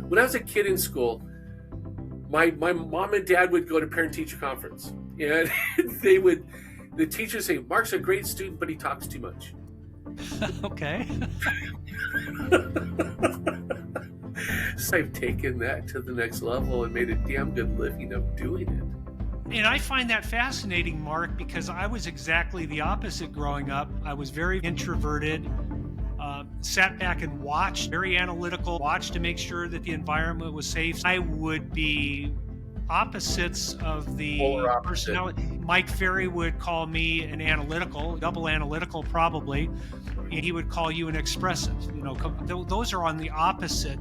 When I was a kid in school, my mom and dad would go to parent-teacher conference, and the teachers say, Mark's a great student, but he talks too much. Okay. So I've taken that to the next level and made a damn good living of doing it. And I find that fascinating, Mark, because I was exactly the opposite growing up. I was very introverted, sat back and watched, very analytical, watched to make sure that the environment was safe. I would be opposites of the personality. Mike Ferry would call me an analytical, double analytical probably, and he would call you an expressive. Those are on the opposite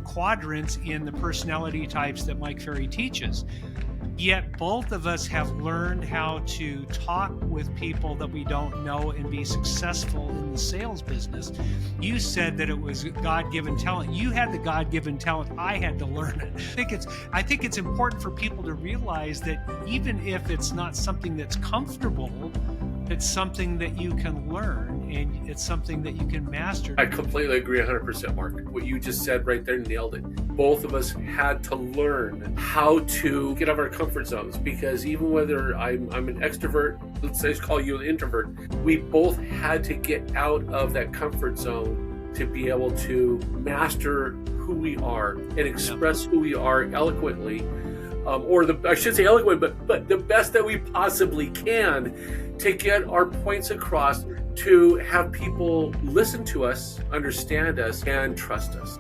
quadrants in the personality types that Mike Ferry teaches. Yet both of us have learned how to talk with people that we don't know and be successful in the sales business. You said that it was God-given talent. You had the God-given talent. I had to learn it. I think it's important for people to realize that even if it's not something that's comfortable, it's something that you can learn and it's something that you can master. I completely agree 100%, Mark. What you just said right there nailed it. Both of us had to learn how to get out of our comfort zones, because even whether I'm an extrovert, let's say call you an introvert, we both had to get out of that comfort zone to be able to master who we are and express who we are eloquently. I should say eloquent, but the best that we possibly can to get our points across, to have people listen to us, understand us, and trust us.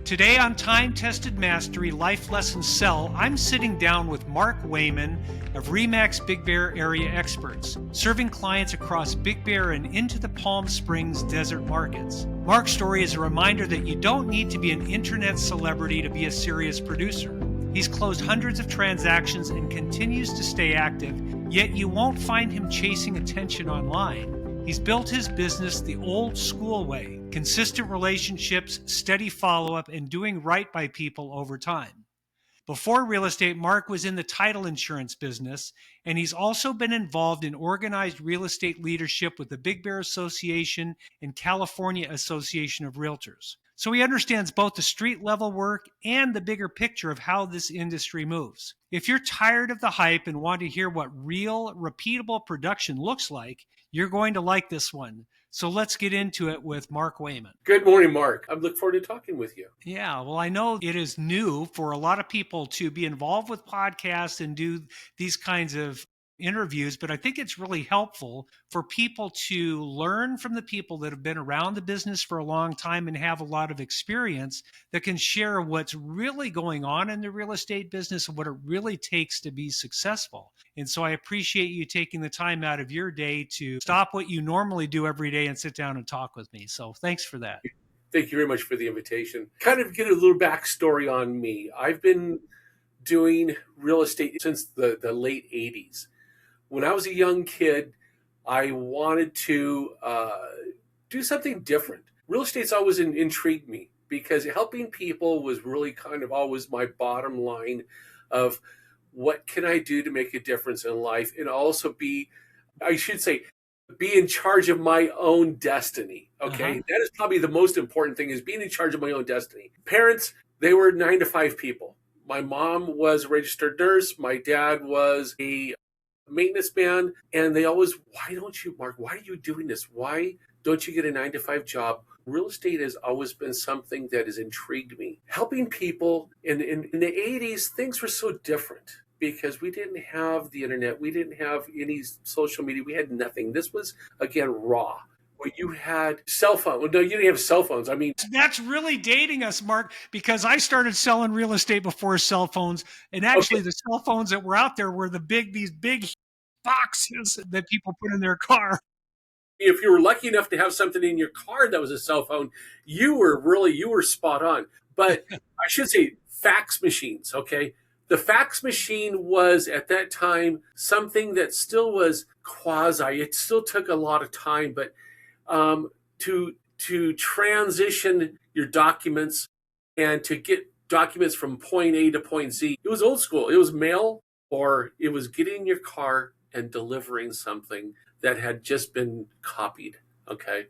Today on Time Tested Mastery Life Lesson Sell, I'm sitting down with Mark Wayman of RE/MAX Big Bear Area Experts, serving clients across Big Bear and into the Palm Springs desert markets. Mark's story is a reminder that you don't need to be an internet celebrity to be a serious producer. He's closed hundreds of transactions and continues to stay active, yet you won't find him chasing attention online. He's built his business the old school way: consistent relationships, steady follow-up, and doing right by people over time. Before real estate, Mark was in the title insurance business, and he's also been involved in organized real estate leadership with the Big Bear Association and California Association of Realtors. So he understands both the street level work and the bigger picture of how this industry moves. If you're tired of the hype and want to hear what real, repeatable production looks like, you're going to like this one. So let's get into it with Mark Wayman. Good morning, Mark. I look forward to talking with you. Yeah, well, I know it is new for a lot of people to be involved with podcasts and do these kinds of interviews, but I think it's really helpful for people to learn from the people that have been around the business for a long time and have a lot of experience that can share what's really going on in the real estate business and what it really takes to be successful. And so I appreciate you taking the time out of your day to stop what you normally do every day and sit down and talk with me. So thanks for that. Thank you very much for the invitation. Kind of get a little backstory on me. I've been doing real estate since the late 80s. When I was a young kid, I wanted to do something different. Real estate's always intrigued me because helping people was really kind of always my bottom line of what can I do to make a difference in life, and also be in charge of my own destiny. Okay. That is probably the most important thing, is being in charge of my own destiny. Parents, they were 9 to 5 people. My mom was a registered nurse. My dad was a maintenance man. And they always, why don't you, Mark, why are you doing this? Why don't you get a 9 to 5 job? Real estate has always been something that has intrigued me. Helping people in the 80s, things were so different because we didn't have the internet. We didn't have any social media. We had nothing. This was, again, raw. Where you had cell phones. Well, no, you didn't have cell phones. I mean, that's really dating us, Mark, because I started selling real estate before cell phones. And actually the cell phones that were out there were these big boxes that people put in their car. If you were lucky enough to have something in your car that was a cell phone, you were spot on. But I should say fax machines, okay? The fax machine was at that time something that still was quasi. It still took a lot of time, but to transition your documents and to get documents from point A to point Z, it was old school. It was mail, or it was getting in your car and delivering something that had just been copied. Okay.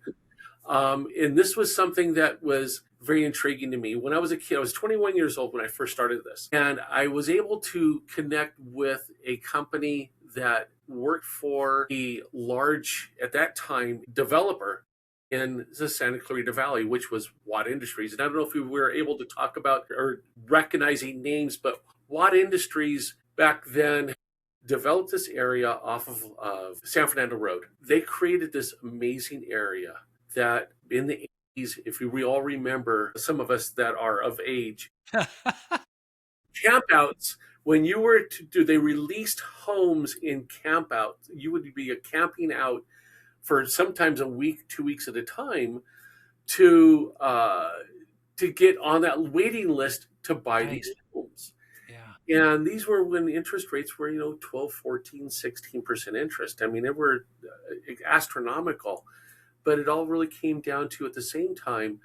And this was something that was very intriguing to me. When I was a kid, I was 21 years old when I first started this. And I was able to connect with a company that worked for a large, at that time, developer in the Santa Clarita Valley, which was Watt Industries. And I don't know if we were able to talk about or recognizing names, but Watt Industries back then developed this area off of San Fernando Road. They created this amazing area that in the 80s, if we all remember, some of us that are of age, campouts, when you were to do, they released homes in campouts. You would be camping out for sometimes a week, 2 weeks at a time to get on that waiting list to buy these homes. Yeah. And these were when the interest rates were, 12, 14, 16% interest. I mean, they were astronomical, but it all really came down to, at the same time,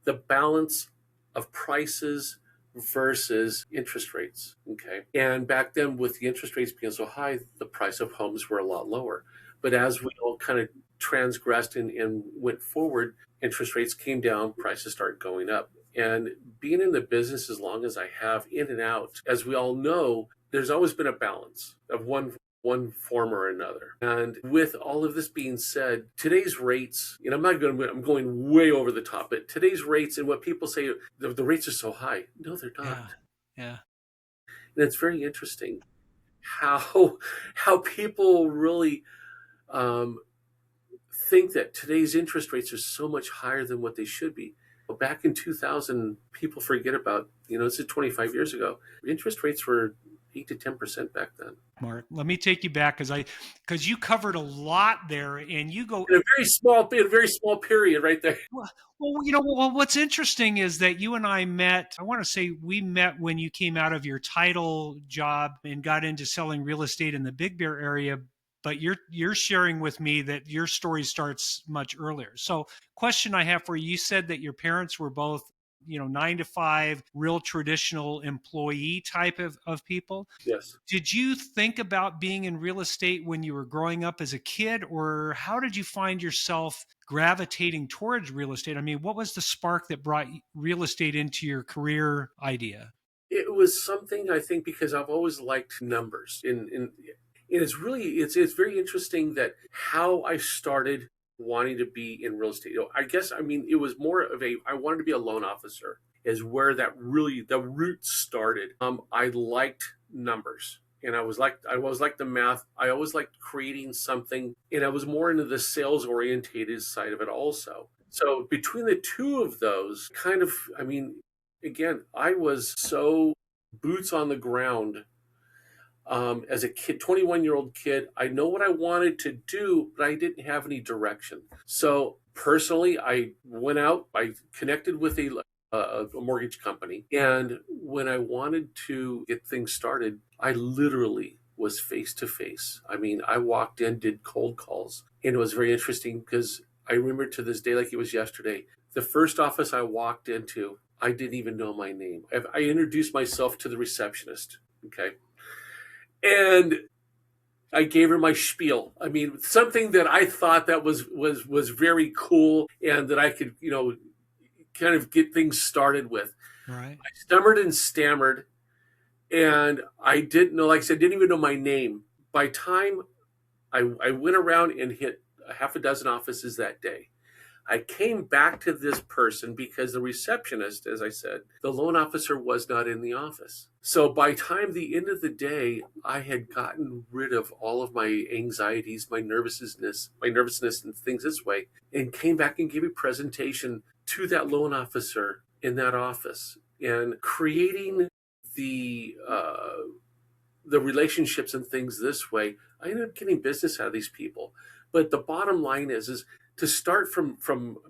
the balance of prices versus interest rates. Okay. And back then, with the interest rates being so high, the price of homes were a lot lower. But as we all kind of transgressed and went forward, interest rates came down, prices started going up. And being in the business as long as I have, in and out, as we all know, there's always been a balance of one form or another. And with all of this being said, today's rates, and I'm going way over the top, but today's rates, and what people say, the rates are so high. No, they're not. Yeah. And it's very interesting how people really think that today's interest rates are so much higher than what they should be. Well, back in 2000, people forget about, it's 25 years ago. Interest rates were 8 to 10% back then. Mark, let me take you back because you covered a lot there, and you go in a very small period right there. Well, what's interesting is that you and I met. I want to say we met when you came out of your title job and got into selling real estate in the Big Bear area. But you're sharing with me that your story starts much earlier. So, question I have for you: you said that your parents were both 9 to 5, real traditional employee type of people. Yes. Did you think about being in real estate when you were growing up as a kid, or how did you find yourself gravitating towards real estate? I mean, what was the spark that brought real estate into your career idea? It was something, I think, because I've always liked numbers. And it's very interesting that how I started wanting to be in real estate. I guess, it was more of I wanted to be a loan officer is where that really, the root started. I liked numbers, and I was like the math. I always liked creating something, and I was more into the sales orientated side of it also. So between the two of those again, I was so boots on the ground. As a kid, 21-year-old kid, I know what I wanted to do, but I didn't have any direction. So personally, I went out, I connected with a mortgage company. And when I wanted to get things started, I literally was face to face. I walked in, did cold calls, and it was very interesting because I remember to this day like it was yesterday. The first office I walked into, I didn't even know my name. I introduced myself to the receptionist. Okay. And I gave her my spiel. Something that I thought that was very cool and that I could, kind of get things started with. Right. I stammered and stammered, and I didn't know, like I said, didn't even know my name. By time I went around and hit a half a dozen offices that day. I came back to this person because the receptionist, as I said, the loan officer was not in the office. So by time the end of the day, I had gotten rid of all of my anxieties, my nervousness and things this way, and came back and gave a presentation to that loan officer in that office, and creating the relationships and things this way. I ended up getting business out of these people. But the bottom line is to start from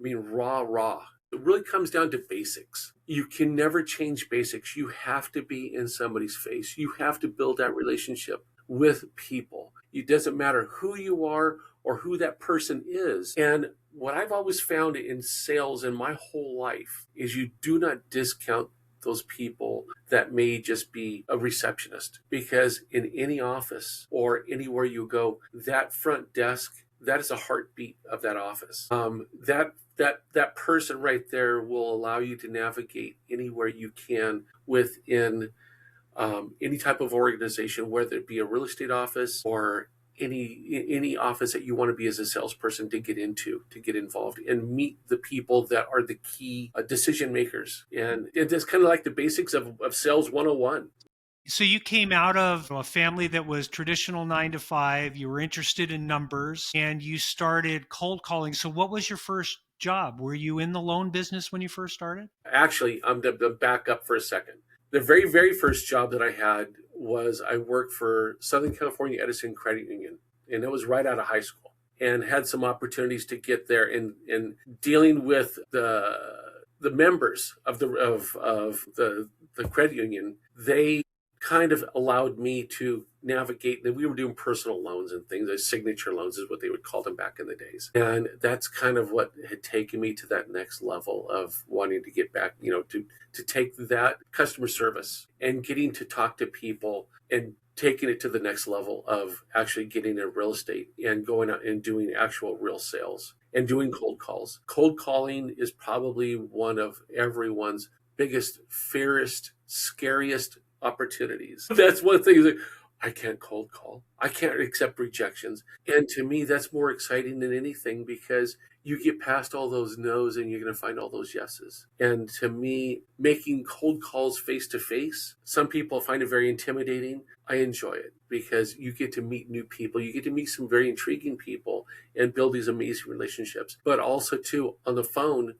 raw. It really comes down to basics. You can never change basics. You have to be in somebody's face. You have to build that relationship with people. It doesn't matter who you are or who that person is. And what I've always found in sales in my whole life is you do not discount those people that may just be a receptionist, because in any office or anywhere you go, that front desk, that is a heartbeat of that office. That person right there will allow you to navigate anywhere you can within any type of organization, whether it be a real estate office or any office that you want to be as a salesperson to get into, to get involved and meet the people that are the key decision makers. And it's kind of like the basics of sales 101. So you came out of a family that was traditional 9 to 5. You were interested in numbers and you started cold calling. So what was your first job? Were you in the loan business when you first started? Actually, I'm to back up for a second. The very, very first job that I had was I worked for Southern California Edison Credit Union, and it was right out of high school, and had some opportunities to get there and dealing with the members of the credit union. They kind of allowed me to navigate that we were doing personal loans and things, like signature loans is what they would call them back in the days. And that's kind of what had taken me to that next level of wanting to get back, to take that customer service and getting to talk to people and taking it to the next level of actually getting in real estate and going out and doing actual real sales and doing cold calls. Cold calling is probably one of everyone's biggest, fairest, scariest opportunities. That's one thing that I can't cold call. I can't accept rejections. And to me, that's more exciting than anything because you get past all those no's and you're going to find all those yeses. And to me, making cold calls face to face, some people find it very intimidating. I enjoy it because you get to meet new people. You get to meet some very intriguing people and build these amazing relationships. But also, too, on the phone,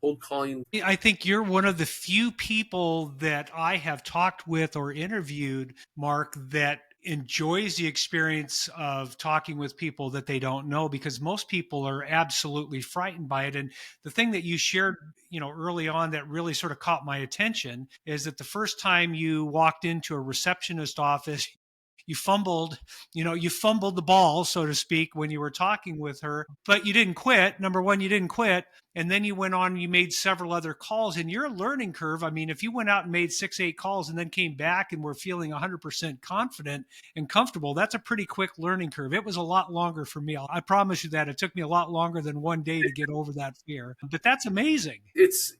cold calling. I think you're one of the few people that I have talked with or interviewed, Mark, that enjoys the experience of talking with people that they don't know, because most people are absolutely frightened by it. And the thing that you shared, early on that really sort of caught my attention is that the first time you walked into a receptionist office, you fumbled the ball, so to speak, when you were talking with her, but you didn't quit. Number one, you didn't quit. And then you went on, you made several other calls, and your learning curve. I mean, if you went out and made 6, 8 calls and then came back and were feeling 100% confident and comfortable, that's a pretty quick learning curve. It was a lot longer for me. I promise you that it took me a lot longer than one day to get over that fear, but that's amazing.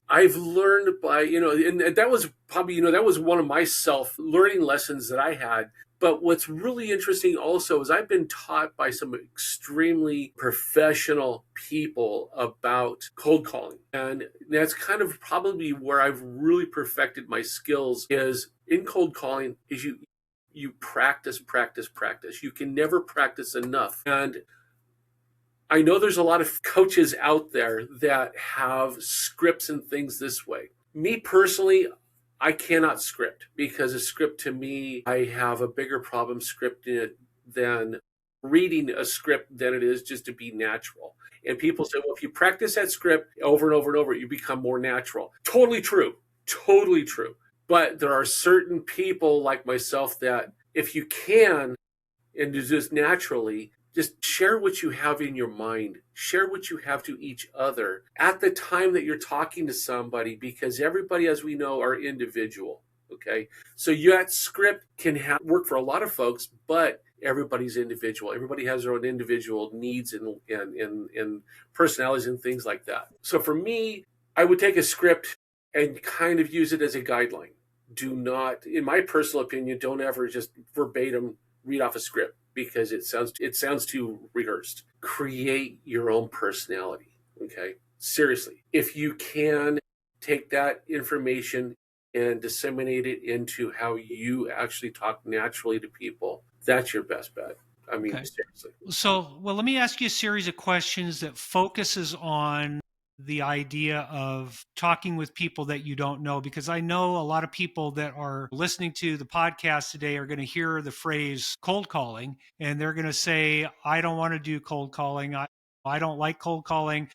I've learned by, and that was probably, that was one of my self-learning lessons that I had. But what's really interesting also is I've been taught by some extremely professional people about cold calling. And that's kind of probably where I've really perfected my skills is in cold calling is you practice. You can never practice enough. And I know there's a lot of coaches out there that have scripts and things this way. Me personally, I cannot script because a script to me, I have a bigger problem scripting it than reading a script than it is just to be natural. And people say, well, if you practice that script over and over and over, you become more natural. Totally true. Totally true. But there are certain people like myself that if you can and do this naturally, just share what you have in your mind. Share what you have to each other at the time that you're talking to somebody, because everybody, as we know, are individual. Okay. So that script can work for a lot of folks, but everybody's individual. Everybody has their own individual needs and personalities and things like that. So for me, I would take a script and kind of use it as a guideline. Do not, in my personal opinion, don't ever just verbatim read off a script, because it sounds too rehearsed. Create your own personality, okay? Seriously. If you can take that information and disseminate it into how you actually talk naturally to people, that's your best bet. I mean, okay. Seriously. So, let me ask you a series of questions that focuses on the idea of talking with people that you don't know, because I know a lot of people that are listening to the podcast today are going to hear the phrase cold calling and they're going to say, I don't want to do cold calling. I don't like cold calling.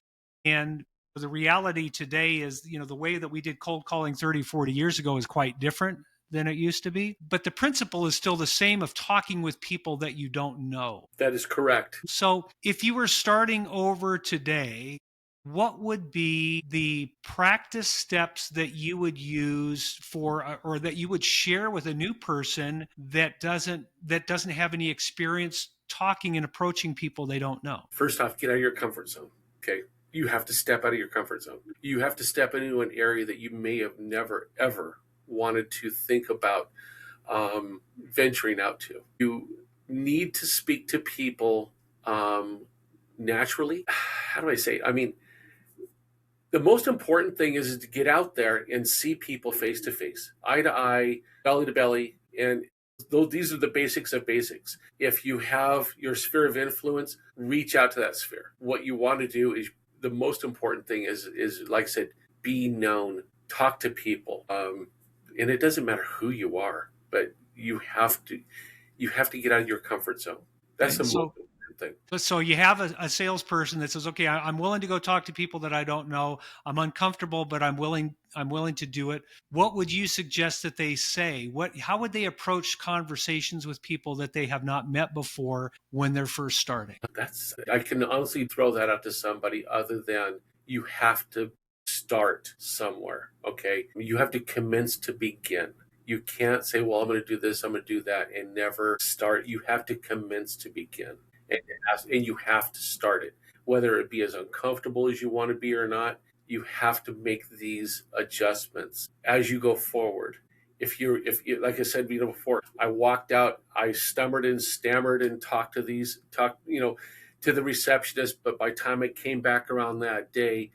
And the reality today is, the way that we did cold calling 30, 40 years ago is quite different than it used to be. But the principle is still the same of talking with people that you don't know. That is correct. So if you were starting over today, what would be the practice steps that you would use or that you would share with a new person that doesn't have any experience talking and approaching people they don't know? First off, get out of your comfort zone. Okay. You have to step out of your comfort zone. You have to step into an area that you may have never, ever wanted to think about venturing out to. You need to speak to people naturally. How do I say it? I mean, the most important thing is to get out there and see people face to face, eye to eye, belly to belly. And these are the basics of basics. If you have your sphere of influence, reach out to that sphere. What you want to do is the most important thing is like I said, be known, talk to people. And it doesn't matter who you are, but you have to get out of your comfort zone. That's the most important thing. So you have a salesperson that says, okay, I'm willing to go talk to people that I don't know. I'm uncomfortable, but I'm willing to do it. What would you suggest that they say? How would they approach conversations with people that they have not met before when they're first starting? I can honestly throw that out to somebody other than you have to start somewhere. Okay. You have to commence to begin. You can't say, well, I'm going to do this, I'm going to do that, and never start. You have to commence to begin. And you have to start it, whether it be as uncomfortable as you want to be or not. You have to make these adjustments as you go forward. If you, like I said before, I walked out, I stammered and talked to the receptionist, but by the time I came back around that day,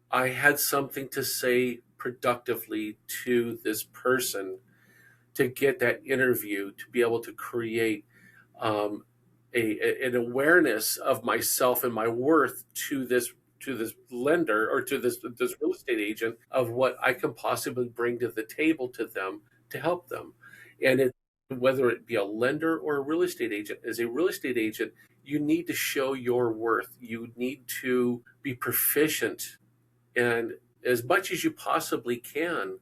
I had something to say productively to this person to get that interview, to be able to create an awareness of myself and my worth to this lender or to this real estate agent of what I can possibly bring to the table to them to help them. And whether it be a lender or a real estate agent, as a real estate agent, you need to show your worth. You need to be proficient and as much as you possibly can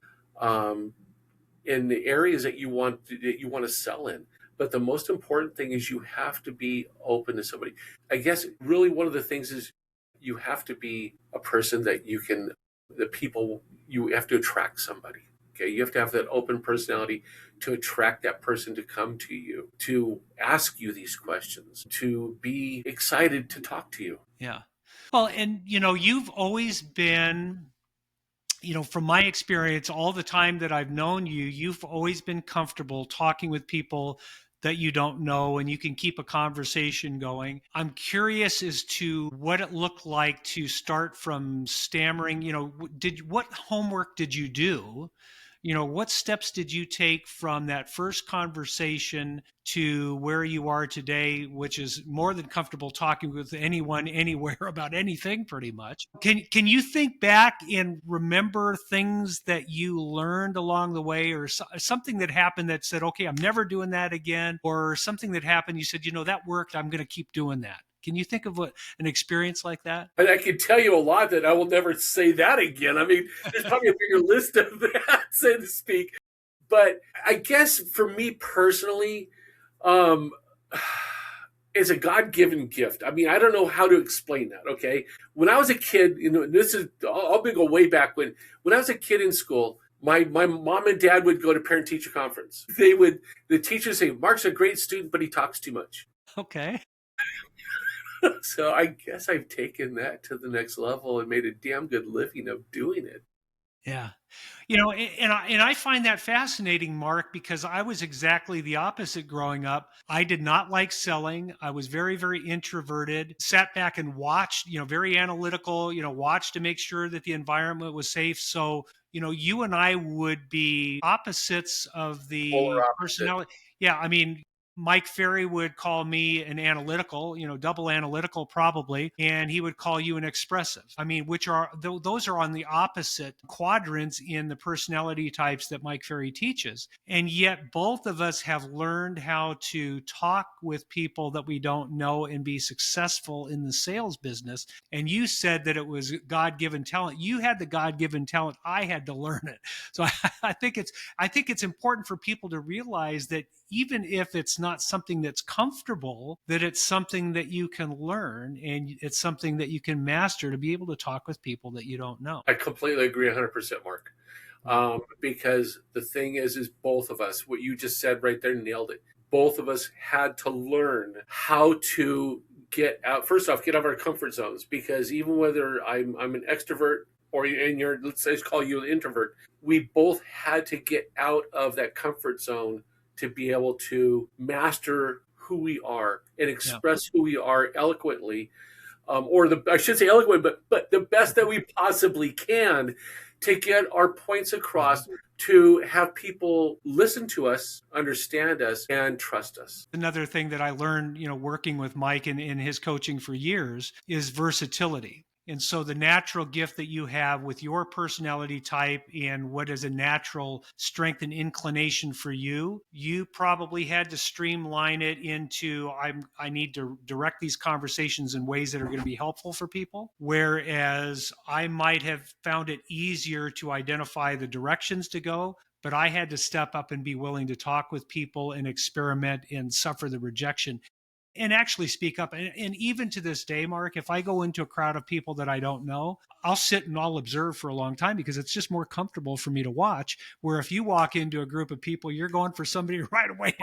in the areas that you want to sell in. But the most important thing is you have to be open to somebody. I guess really one of the things is you have to be a person that you have to attract somebody. Okay. You have to have that open personality to attract that person to come to you, to ask you these questions, to be excited to talk to you. Yeah. Well, and you've always been, from my experience, all the time that I've known you, you've always been comfortable talking with people that you don't know, and you can keep a conversation going. I'm curious as to what it looked like to start from stammering. What homework did you do? What steps did you take from that first conversation to where you are today, which is more than comfortable talking with anyone, anywhere about anything pretty much? Can you think back and remember things that you learned along the way, or something that happened that said, okay, I'm never doing that again, or something that happened, you said, that worked, I'm going to keep doing that? Can you think of an experience like that? And I can tell you a lot that I will never say that again. I mean, there's probably a bigger list of that, so to speak. But I guess for me personally, it's a God-given gift. I mean, I don't know how to explain that, okay? When I was a kid, I'll go way back when I was a kid in school, my mom and dad would go to parent-teacher conference. The teacher would say, Mark's a great student, but he talks too much. Okay. So I guess I've taken that to the next level and made a damn good living of doing it. Yeah. And I find that fascinating, Mark, because I was exactly the opposite growing up. I did not like selling. I was very, very introverted, sat back and watched, very analytical, watched to make sure that the environment was safe. So, you and I would be opposites of the personality. Yeah. I mean, Mike Ferry would call me an analytical, double analytical probably, and he would call you an expressive. I mean, those are on the opposite quadrants in the personality types that Mike Ferry teaches. And yet both of us have learned how to talk with people that we don't know and be successful in the sales business. And you said that it was God-given talent. You had the God-given talent. I had to learn it. So I think it's important for people to realize that even if it's not something that's comfortable, that it's something that you can learn and it's something that you can master to be able to talk with people that you don't know. I completely agree 100%, Mark. Because the thing is both of us, what you just said right there, nailed it. both of us had to learn how to get out. First off, get out of our comfort zones, because even whether I'm an extrovert or you're, let's say, call you an introvert, we both had to get out of that comfort zone to be able to master who we are and express who we are eloquently, I should say eloquent, but the best that we possibly can, to get our points across, to have people listen to us, understand us, and trust us. Another thing that I learned, working with Mike in his coaching for years, is versatility. And so the natural gift that you have with your personality type and what is a natural strength and inclination for you, you probably had to streamline it into, I need to direct these conversations in ways that are going to be helpful for people. Whereas I might have found it easier to identify the directions to go, but I had to step up and be willing to talk with people and experiment and suffer the rejection and actually speak up. And even to this day, Mark, if I go into a crowd of people that I don't know, I'll sit and I'll observe for a long time, because it's just more comfortable for me to watch. Where if you walk into a group of people, you're going for somebody right away.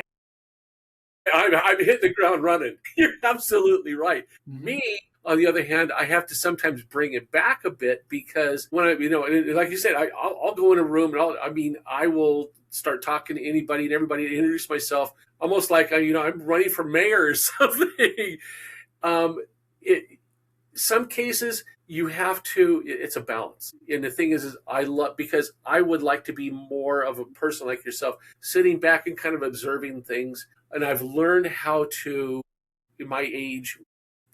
I'm hitting the ground running. You're absolutely right. Mm-hmm. Me, on the other hand, I have to sometimes bring it back a bit, because when like you said, I'll go in a room and I will start talking to anybody and everybody, to introduce myself, almost like I'm running for mayor or something. Some cases you have to. It's a balance, and the thing is I love, because I would like to be more of a person like yourself, sitting back and kind of observing things. And I've learned how to, in my age,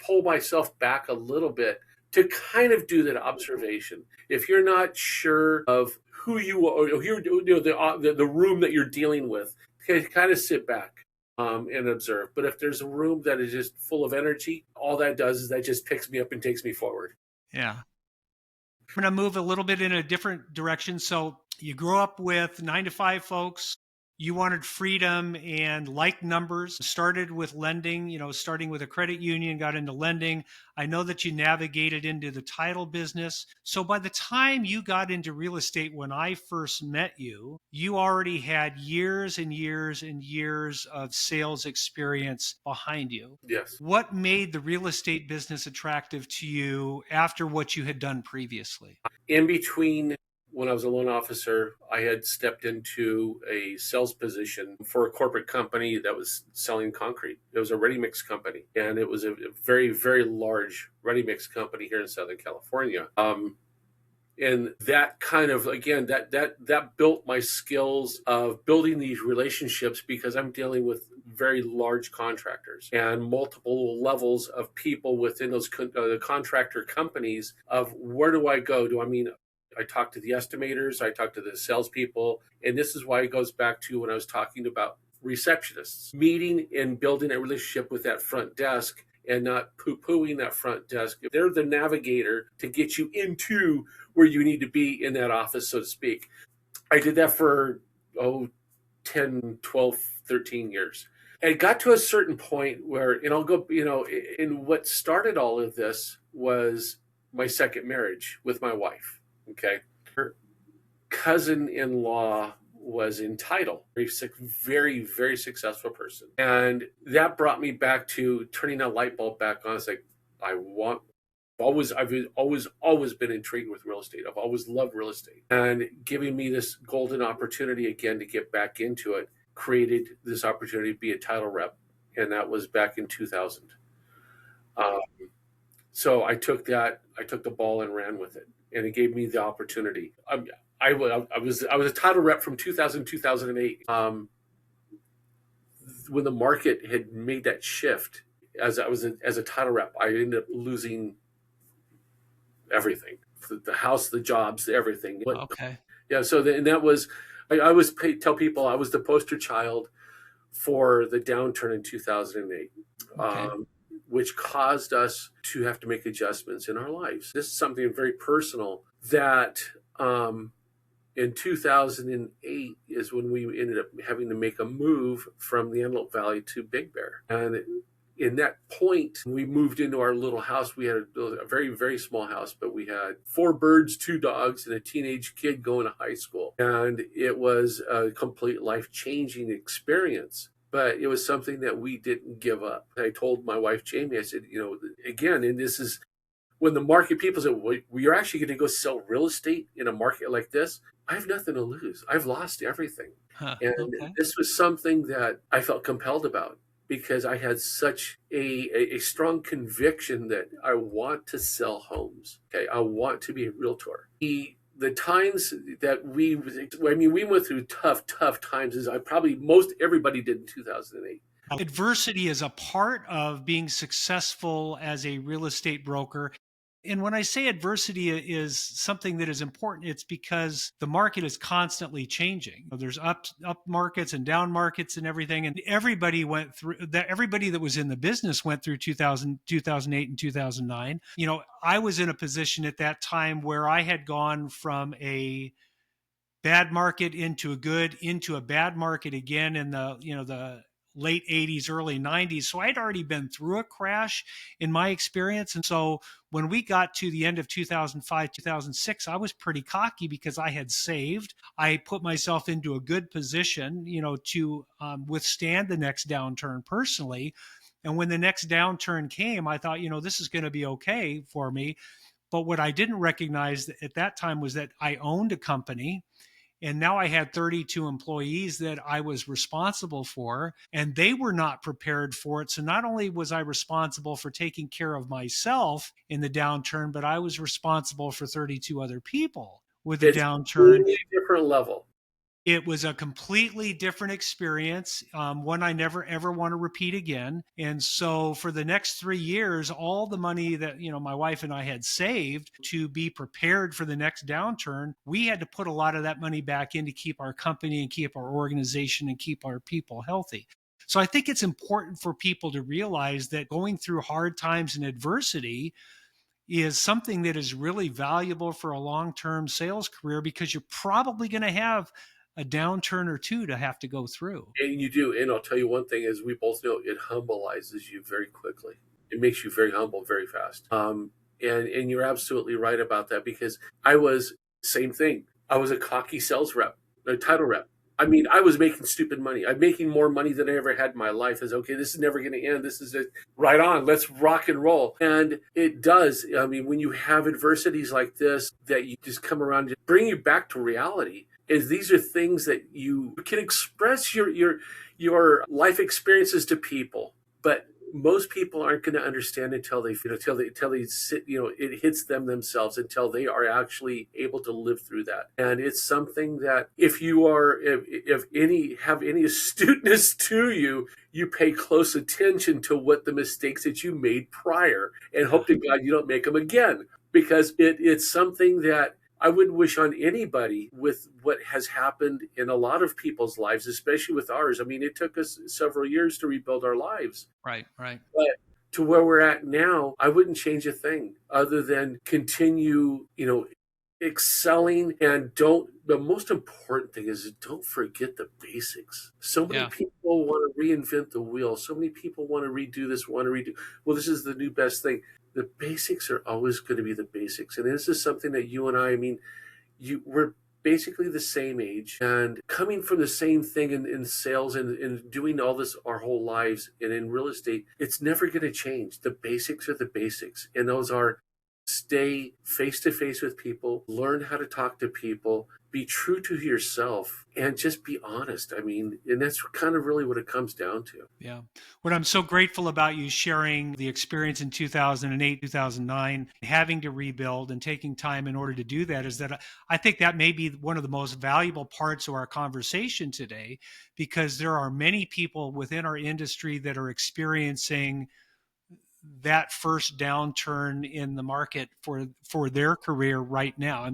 pull myself back a little bit to kind of do that observation. If you're not sure of who you are, the room that you're dealing with, kind of sit back and observe. But if there's a room that is just full of energy, all that does is that just picks me up and takes me forward. Yeah. I'm going to move a little bit in a different direction. So you grew up with 9-to-5 folks. You wanted freedom and like numbers, started with lending, starting with a credit union, got into lending. I know that you navigated into the title business. So by the time you got into real estate, when I first met you, you already had years and years and years of sales experience behind you. Yes. What made the real estate business attractive to you after what you had done previously? In between, when I was a loan officer, I had stepped into a sales position for a corporate company that was selling concrete. It was a ready-mix company, and it was a very, very large ready-mix company here in Southern California. And that kind of, again, that built my skills of building these relationships, because I'm dealing with very large contractors and multiple levels of people within those contractor companies. Of where do I go? I talk to the estimators, I talk to the salespeople, and this is why it goes back to when I was talking about receptionists, meeting and building a relationship with that front desk and not poo-pooing that front desk. They're the navigator to get you into where you need to be in that office, so to speak. I did that for 10, 12, 13 years. And it got to a certain point where, and what started all of this was my second marriage with my wife. Okay. Her cousin-in-law was in title, very, very successful person. And that brought me back to turning a light bulb back on. It's like, I've always been intrigued with real estate. I've always loved real estate. And giving me this golden opportunity again to get back into it created this opportunity to be a title rep. And that was back in 2000. So I took the ball and ran with it. And it gave me the opportunity. I was a title rep from 2000 2008. When the market had made that shift, as a title rep, I ended up losing everything: the house, the jobs, everything. Okay. Yeah. So that was. I always tell people I was the poster child for the downturn in 2008. Okay. Which caused us to have to make adjustments in our lives. This is something very personal that in 2008 is when we ended up having to make a move from the Antelope Valley to Big Bear. And in that point, we moved into our little house. We had a very, very small house, but we had 4 birds, 2 dogs, and a teenage kid going to high school. And it was a complete life-changing experience. but it was something that we didn't give up. I told my wife, Jamie, I said, again, and this is when the market people said, well, you're actually going to go sell real estate in a market like this. I have nothing to lose. I've lost everything. Huh. And Okay. this was something that I felt compelled about because I had such a strong conviction that I want to sell homes. Okay. I want to be a realtor. The times that we went through tough times as most everybody did in 2008. Adversity is a part of being successful as a real estate broker. And when I say adversity is something that is important, it's because the market is constantly changing. There's up markets and down markets and everything. And everybody went through that. Everybody that was in the business went through 2008 and 2009. I was in a position at that time where I had gone from a bad market into a bad market again in the late 80s, early 90s. So I'd already been through a crash in my experience. And so when we got to the end of 2005, 2006, I was pretty cocky because I had saved. I put myself into a good position, to withstand the next downturn personally. And when the next downturn came, I thought, this is going to be okay for me. But what I didn't recognize at that time was that I owned a company. And now I had 32 employees that I was responsible for, and they were not prepared for it. So not only was I responsible for taking care of myself in the downturn, but I was responsible for 32 other people with the It's downturn. a different level. It was a completely different experience, one I never ever want to repeat again. And so for the next 3 years, all the money that my wife and I had saved to be prepared for the next downturn, we had to put a lot of that money back in to keep our company and keep our organization and keep our people healthy. So I think it's important for people to realize that going through hard times and adversity is something that is really valuable for a long-term sales career, because you're probably going to have a downturn or two to have to go through. And you do. And I'll tell you one thing, as we both know, it humbleizes you very quickly. It makes you very humble very fast. And you're absolutely right about that, because I was same thing. I was a cocky sales rep, a title rep. I was making stupid money. I'm making more money than I ever had in my life. As okay, this is never going to end. This is it. Right on. Let's rock and roll. And it does. When you have adversities like this, that you just come around to bring you back to reality, is these are things that you can express your life experiences to people, but most people aren't going to understand until they sit, it hits them themselves, until they are actually able to live through that. And it's something that if any have any astuteness to you, you pay close attention to what the mistakes that you made prior, and hope to God you don't make them again, because it's something that I wouldn't wish on anybody with what has happened in a lot of people's lives, especially with ours. It took us several years to rebuild our lives. Right. But to where we're at now, I wouldn't change a thing other than continue, excelling, and the most important thing is don't forget the basics. So many people want to reinvent the wheel. So many people want to redo this, well, this is the new best thing. The basics are always going to be the basics. And this is something that you and I, we're basically the same age and coming from the same thing in sales and doing all this our whole lives. And in real estate, it's never going to change. The basics are the basics. And those are stay face to face with people, learn how to talk to people, be true to yourself, and just be honest. And that's kind of really what it comes down to. Yeah. What I'm so grateful about you sharing the experience in 2008, 2009, having to rebuild and taking time in order to do that, is that I think that may be one of the most valuable parts of our conversation today, because there are many people within our industry that are experiencing that first downturn in the market for their career right now.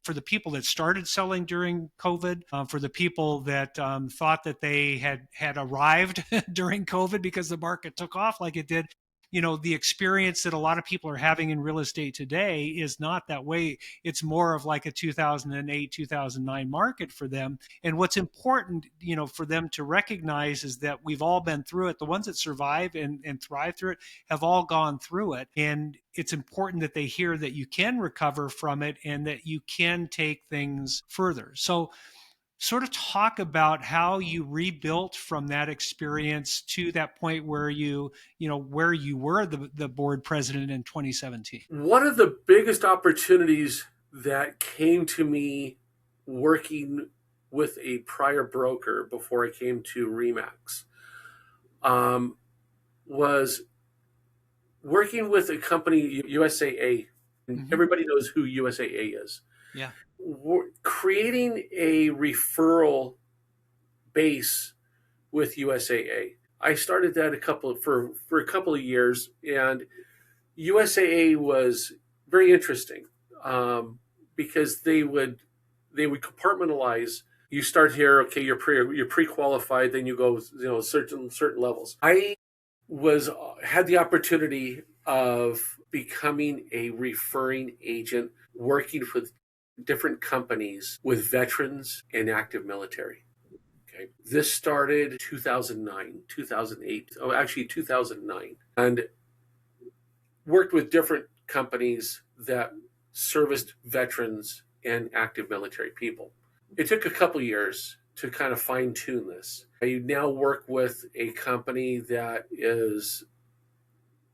For the people that started selling during COVID, for the people that thought that they had arrived during COVID because the market took off like it did, the experience that a lot of people are having in real estate today is not that way. It's more of like a 2008, 2009 market for them. And what's important, for them to recognize is that we've all been through it. The ones that survive and thrive through it have all gone through it. And it's important that they hear that you can recover from it and that you can take things further. So Sort of talk about how you rebuilt from that experience to that point where where you were the board president in 2017. One of the biggest opportunities that came to me working with a prior broker before I came to Remax was working with a company, USAA. Mm-hmm. Everybody knows who USAA is. Yeah. Creating a referral base with USAA. I started that for a couple of years, and USAA was very interesting because they would compartmentalize. You start here, okay, you're pre-qualified, then you go, certain levels. I had the opportunity of becoming a referring agent, working with different companies with veterans and active military. Okay. This started 2009, 2008, actually 2009, and worked with different companies that serviced veterans and active military people. It took a couple years to kind of fine tune this. I now work with a company that is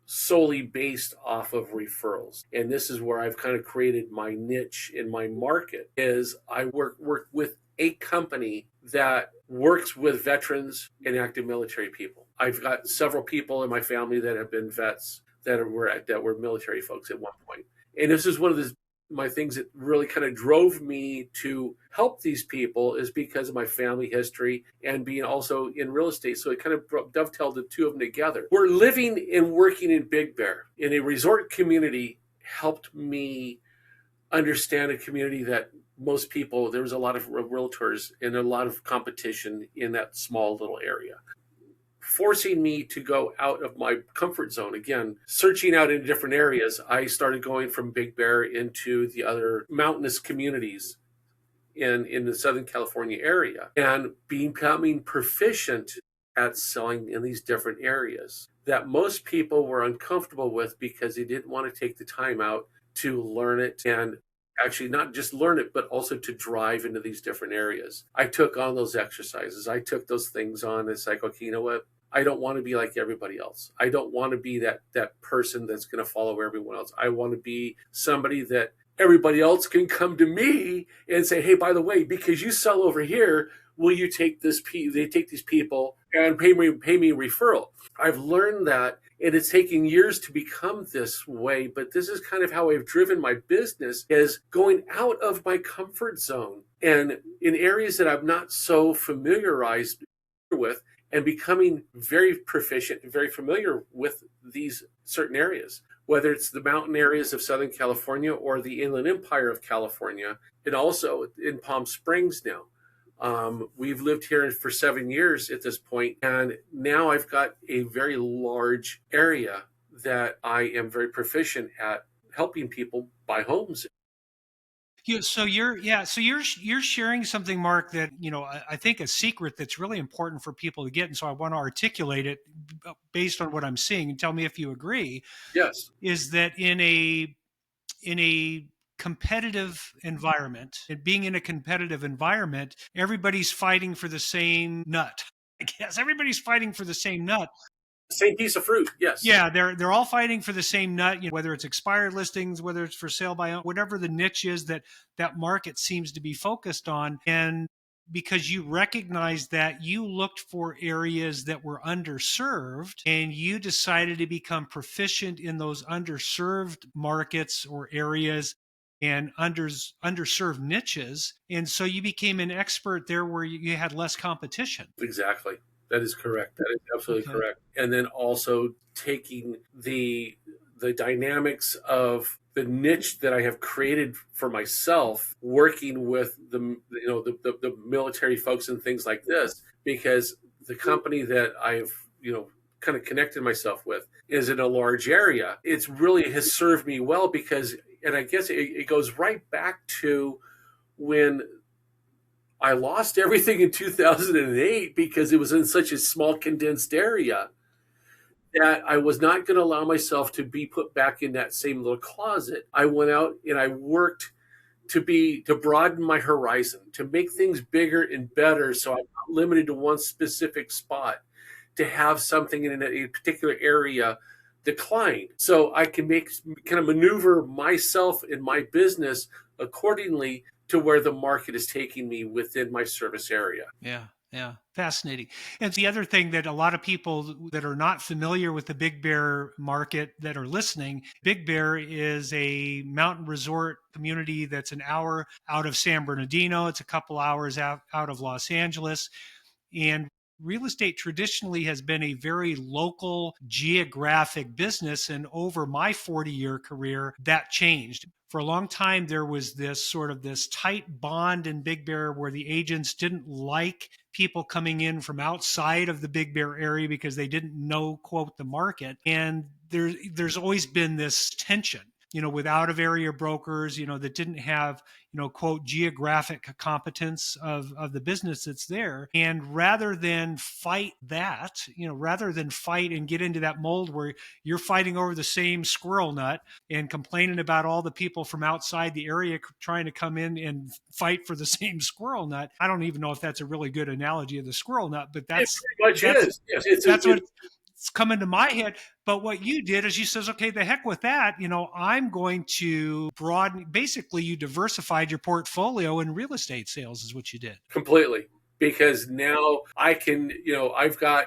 solely based off of referrals. And this is where I've kind of created my niche in my market is I work with a company that works with veterans and active military people. I've got several people in my family that have been vets that were military folks at one point. And this is one of my things that really kind of drove me to help these people is because of my family history and being also in real estate. So it kind of dovetailed the two of them together. We're living and working in Big Bear in a resort community helped me understand a community that most people, there was a lot of realtors and a lot of competition in that small little area, forcing me to go out of my comfort zone. Again, searching out in different areas, I started going from Big Bear into the other mountainous communities in the Southern California area and becoming proficient at selling in these different areas that most people were uncomfortable with because they didn't want to take the time out to learn it and actually not just learn it, but also to drive into these different areas. I took on those exercises. I took those things on. It's like, okay, you know what? I don't want to be like everybody else. I don't want to be that person that's going to follow everyone else. I want to be somebody that everybody else can come to me and say, hey, by the way, because you sell over here, will you take they take these people and pay me a referral? I've learned that, and it's taken years to become this way, but this is kind of how I've driven my business, is going out of my comfort zone and in areas that I'm not so familiarized with, and becoming very proficient and very familiar with these certain areas, whether it's the mountain areas of Southern California or the Inland Empire of California, and also in Palm Springs now. We've lived here for 7 years at this point, and now I've got a very large area that I am very proficient at helping people buy homes. So you're sharing something, Mark, that I think a secret that's really important for people to get, and so I want to articulate it based on what I'm seeing, and tell me if you agree. Yes, is that in a competitive environment, and being in a competitive environment, everybody's fighting for the same nut. I guess everybody's fighting for the same nut. same piece of fruit. Yes. Yeah, they're all fighting for the same nut, whether it's expired listings, whether it's for sale by whatever the niche is that market seems to be focused on. And because you recognize that, you looked for areas that were underserved and you decided to become proficient in those underserved markets or areas and underserved niches. And so you became an expert there where you had less competition. Exactly. That is correct. That is absolutely correct. And then also taking the dynamics of the niche that I have created for myself, working with the military folks and things like this, because the company that I've kind of connected myself with is in a large area. It's really has served me well because, and I guess it goes right back to when I lost everything in 2008 because it was in such a small, condensed area that I was not going to allow myself to be put back in that same little closet. I went out and I worked to broaden my horizon, to make things bigger and better, so I'm not limited to one specific spot, to have something in a particular area decline, so I can kind of maneuver myself and my business accordingly to where the market is taking me within my service area. Yeah. Yeah. Fascinating. And the other thing that a lot of people that are not familiar with the Big Bear market that are listening, Big Bear is a mountain resort community that's an hour out of San Bernardino. It's a couple hours out of Los Angeles. And real estate traditionally has been a very local geographic business. And over my 40-year career, that changed. For a long time, there was this sort of this tight bond in Big Bear where the agents didn't like people coming in from outside of the Big Bear area because they didn't know, quote, the market. And there's always been this tension, with out of area brokers, that didn't have, quote, geographic competence of the business that's there. And rather than fight that, rather than fight and get into that mold where you're fighting over the same squirrel nut and complaining about all the people from outside the area trying to come in and fight for the same squirrel nut. I don't even know if that's a really good analogy of the squirrel nut, but It pretty much is. Yes, that's what it's coming to my head. But what you did is you says, okay, the heck with that. I'm going to broaden. Basically, you diversified your portfolio in real estate sales is what you did. completely, because now I can, I've got,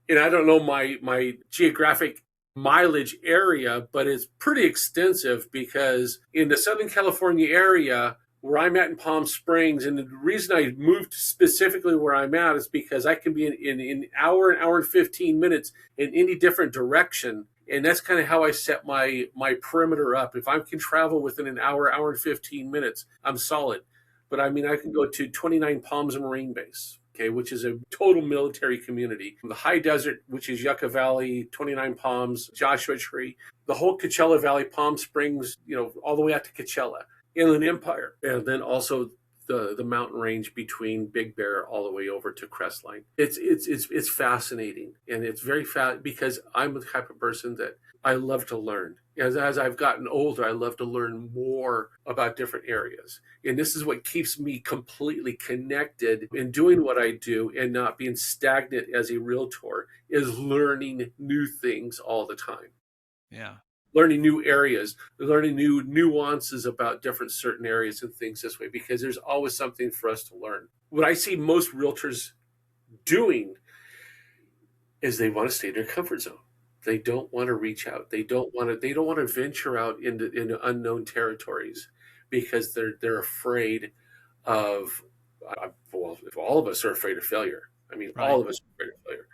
and I don't know my geographic mileage area, but it's pretty extensive, because in the Southern California area where I'm at in Palm Springs, and the reason I moved specifically where I'm at is because I can be in an hour and 15 minutes in any different direction. And that's kind of how I set my perimeter up. If I can travel within an hour and 15 minutes, I'm solid. But I mean, I can go to 29 Palms Marine Base, okay, which is a total military community. The high desert, which is Yucca Valley, 29 Palms, Joshua Tree, the whole Coachella Valley, Palm Springs, all the way out to Coachella, Inland Empire, and then also the mountain range between Big Bear all the way over to Crestline. It's fascinating, and it's very because I'm the type of person that I love to learn. As I've gotten older, I love to learn more about different areas. And this is what keeps me completely connected in doing what I do and not being stagnant as a realtor, is learning new things all the time. Yeah. Learning new areas, learning new nuances about different certain areas and things this way, because there's always something for us to learn. What I see most realtors doing is they want to stay in their comfort zone. They don't want to reach out. They don't want to venture out into unknown territories, because they're afraid of, well, all of us are afraid of failure. I mean, Right. all of us are afraid of failure.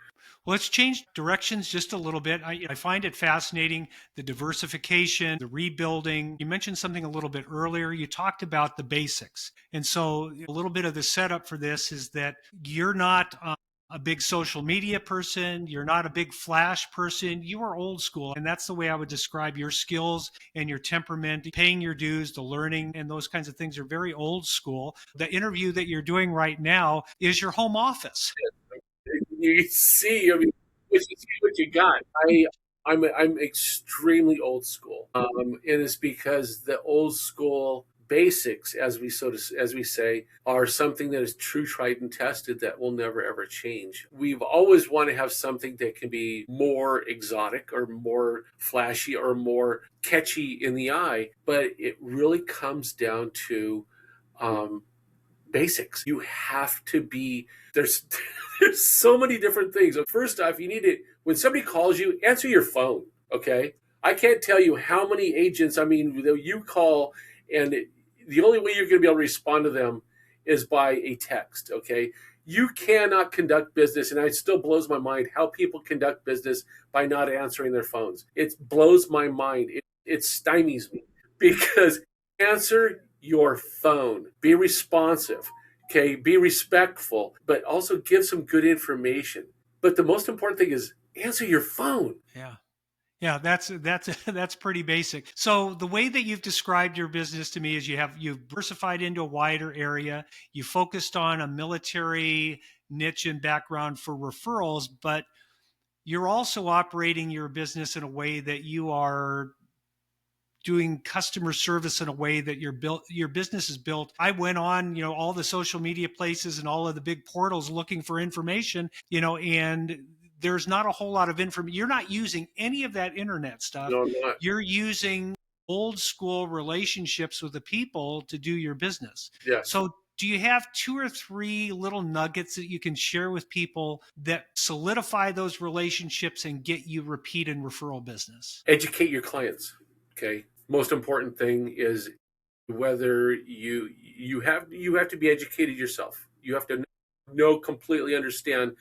Well, let's change directions just a little bit. I find it fascinating, the diversification, the rebuilding. You mentioned something a little bit earlier. You talked about the basics. And so a little bit of the setup for this is that you're not a big social media person. You're not a big flash person. You are old school. And that's the way I would describe your skills and your temperament, paying your dues, the learning, and those kinds of things are very old school. The interview that you're doing right now is your home office. You see, I mean, you see what you got. I'm extremely old school, and it's because the old school basics, as we say, are something that is true, tried, and tested, that will never ever change. We've always want to have something that can be more exotic or more flashy or more catchy in the eye, but it really comes down to basics. You have to be there's there's so many different things. First off, you need to, when somebody calls you, answer your phone. Okay, I can't tell you how many agents, I mean, you call, and the only way you're going to be able to respond to them is by a text. Okay, you cannot conduct business, and it still blows my mind how people conduct business by not answering their phones. It blows my mind. It stymies me, because answer your phone. Be responsive. Okay, be respectful, but also give some good information. But the most important thing is answer your phone. Yeah. Yeah, that's pretty basic. So the way that you've described your business to me is you've diversified into a wider area. You focused on a military niche and background for referrals, but you're also operating your business in a way that you are doing customer service in a way that your business is built. I went on, all the social media places and all of the big portals looking for information, and there's not a whole lot of information. You're not using any of that internet stuff. No, I'm not. You're using old school relationships with the people to do your business. Yes. So do you have 2 or 3 little nuggets that you can share with people that solidify those relationships and get you repeat and referral business? Educate your clients. Okay. Most important thing is whether you have to be educated yourself. You have to completely understand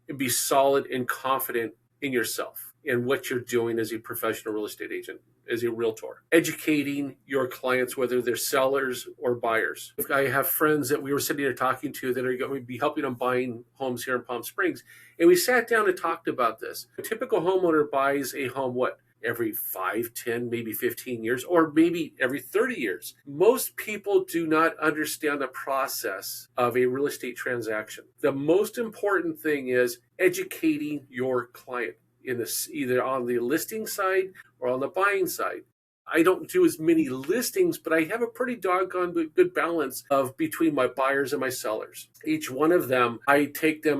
and be solid and confident in yourself and what you're doing as a professional real estate agent, as a realtor. Educating your clients, whether they're sellers or buyers. I have friends that we were sitting there talking to that are going to be helping them buying homes here in Palm Springs. And we sat down and talked about this. A typical homeowner buys a home, every 5, 10, maybe 15 years, or maybe every 30 years. Most people do not understand the process of a real estate transaction. The most important thing is educating your client in this, either on the listing side or on the buying side. I don't do as many listings, but I have a pretty doggone good balance of between my buyers and my sellers. Each one of them, I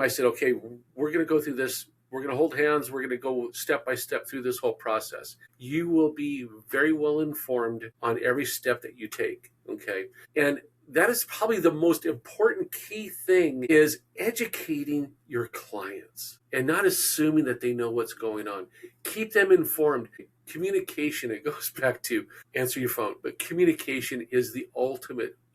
said, okay, we're going to go through this. We're going to hold hands. We're going to go step by step through this whole process. You will be very well informed on every step that you take. Okay. And that is probably the most important key thing, is educating your clients and not assuming that they know what's going on. Keep them informed. Communication, it goes back to answer your phone, but communication is the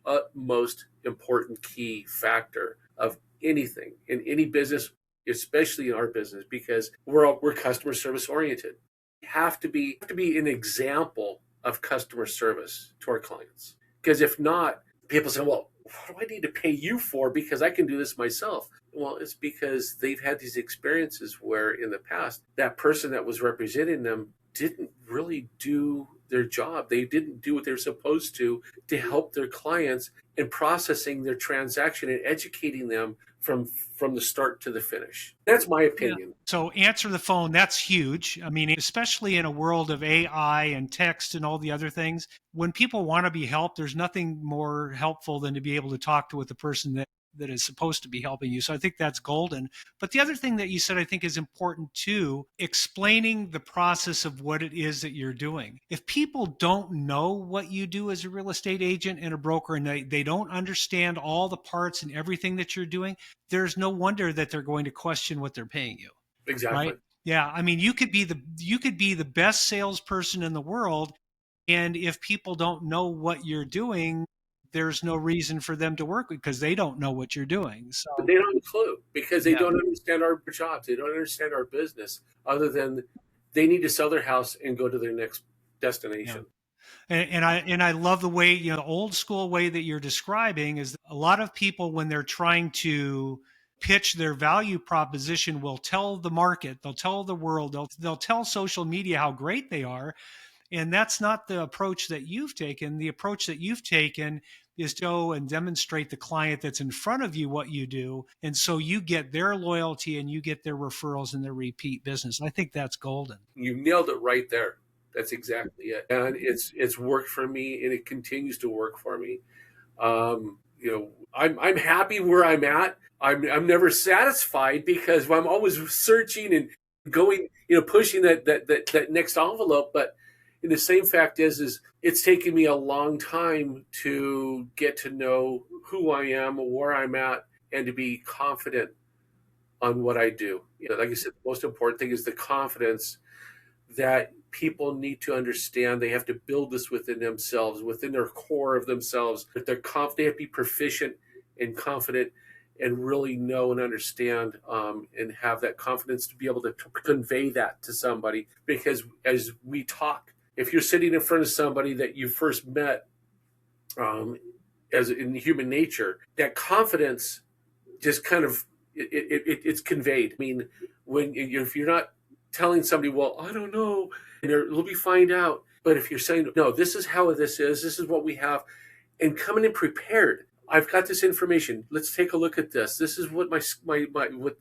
utmost important key factor of anything in any business, especially in our business, because we're customer service oriented. We have to be an example of customer service to our clients. Because if not, people say, well, what do I need to pay you for? Because I can do this myself. Well, it's because they've had these experiences where in the past, that person that was representing them didn't really do their job. They didn't do what they're supposed to help their clients in processing their transaction and educating them from the start to the finish. That's my opinion. Yeah. So answer the phone, that's huge. I mean, especially in a world of AI and text and all the other things, when people want to be helped, there's nothing more helpful than to be able to talk with the person that is supposed to be helping you. So I think that's golden. But the other thing that you said, I think is important too, explaining the process of what it is that you're doing. If people don't know what you do as a real estate agent and a broker, and they don't understand all the parts and everything that you're doing, there's no wonder that they're going to question what they're paying you. Exactly. Right? Yeah. I mean, you could be the best salesperson in the world, and if people don't know what you're doing, there's no reason for them to work because they don't know what you're doing. So but they don't have a clue because they don't understand our jobs. They don't understand our business, other than they need to sell their house and go to their next destination. Yeah. And I love the way, the old school way that you're describing is a lot of people, when they're trying to pitch their value proposition, will tell the market, they'll tell the world, they'll tell social media how great they are. And that's not the approach that you've taken. The approach that you've taken is to go and demonstrate the client that's in front of you what you do. And so you get their loyalty and you get their referrals and their repeat business. I think that's golden. You nailed it right there. That's exactly it. And it's worked for me, and it continues to work for me. I'm happy where I'm at. I'm never satisfied because I'm always searching and going, pushing that next envelope. But the same fact is it's taken me a long time to get to know who I am, where I'm at, and to be confident on what I do. Like I said, the most important thing is the confidence that people need to understand. They have to build this within themselves, within their core of themselves, that they have to be proficient and confident and really know and understand and have that confidence to be able to convey that to somebody. Because as we talk, if you're sitting in front of somebody that you first met as in human nature, that confidence just kind of, it's conveyed. I mean, if you're not telling somebody, well, I don't know, and we'll be find out. But if you're saying, no, this is how this is what we have, and coming in prepared, I've got this information. Let's take a look at this. This is what what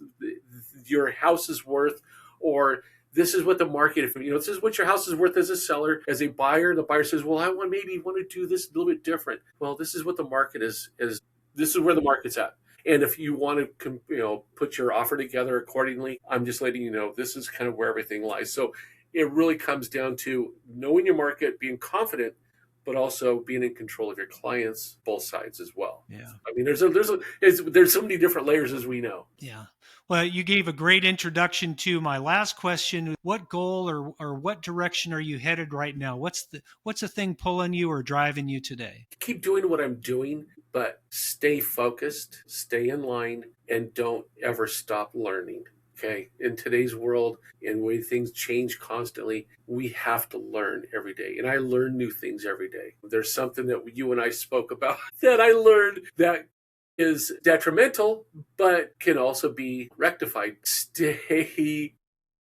your house is worth, or This is what the market, if this is what your house is worth as a seller. As a buyer, the buyer says, well, I want to do this a little bit different. Well, this is what the market is this is where the market's at. And if you want to, put your offer together accordingly, I'm just letting you know, this is kind of where everything lies. So it really comes down to knowing your market, being confident, but also being in control of your clients, both sides as well. Yeah. I mean, there's so many different layers, as we know. Yeah. Well, you gave a great introduction to my last question. What goal or what direction are you headed right now? What's the thing pulling you or driving you today? Keep doing what I'm doing, but stay focused, stay in line, and don't ever stop learning. Okay. In today's world, and way things change constantly, we have to learn every day. And I learn new things every day. There's something that you and I spoke about that I learned that is detrimental, but can also be rectified. Stay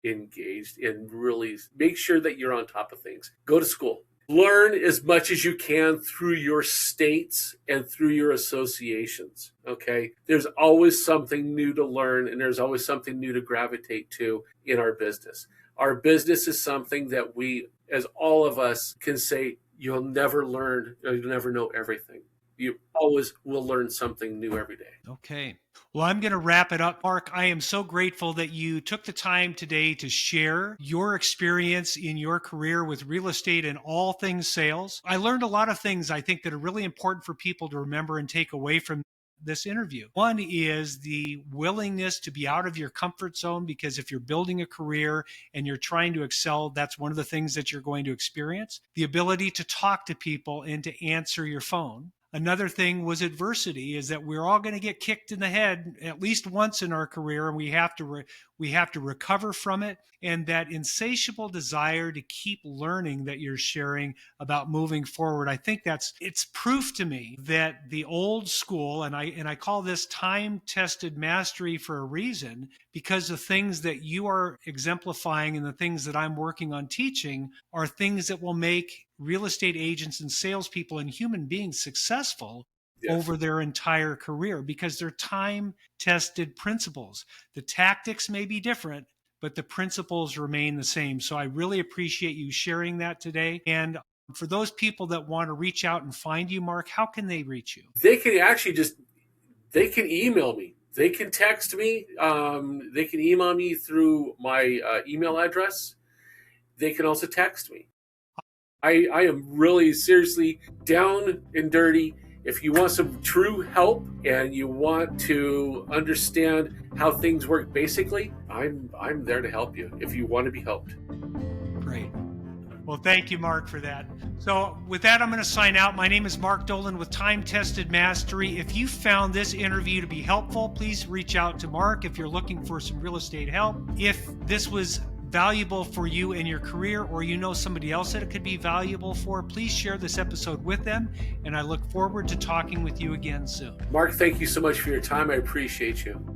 engaged and really make sure that you're on top of things. Go to school. Learn as much as you can through your states and through your associations, okay? There's always something new to learn, and there's always something new to gravitate to in our business. Our business is something that we, as all of us, can say, you'll never learn, or you'll never know everything. You always will learn something new every day. Okay. Well, I'm going to wrap it up, Mark. I am so grateful that you took the time today to share your experience in your career with real estate and all things sales. I learned a lot of things I think that are really important for people to remember and take away from this interview. One is the willingness to be out of your comfort zone, because if you're building a career and you're trying to excel, that's one of the things that you're going to experience. The ability to talk to people and to answer your phone. Another thing was adversity, is that we're all going to get kicked in the head at least once in our career, and we have to recover from it. And that insatiable desire to keep learning that you're sharing about moving forward, I think it's proof to me that the old school, and I call this time-tested mastery for a reason, because the things that you are exemplifying and the things that I'm working on teaching are things that will make real estate agents and salespeople and human beings successful over their entire career, because they're time-tested principles. The tactics may be different, but the principles remain the same. So I really appreciate you sharing that today. And for those people that want to reach out and find you, Mark, how can they reach you? They can actually they can email me. They can text me. They can email me through my email address. They can also text me. I am really seriously down and dirty. If you want some true help and you want to understand how things work basically, I'm there to help you if you want to be helped. Great. Well, thank you, Mark, for that. So with that, I'm going to sign out. My name is Mark Dolan with Time Tested Mastery. If you found this interview to be helpful, please reach out to Mark if you're looking for some real estate help. If this was valuable for you in your career, or you know somebody else that it could be valuable for, please share this episode with them. And I look forward to talking with you again soon. Mark, thank you so much for your time. I appreciate you.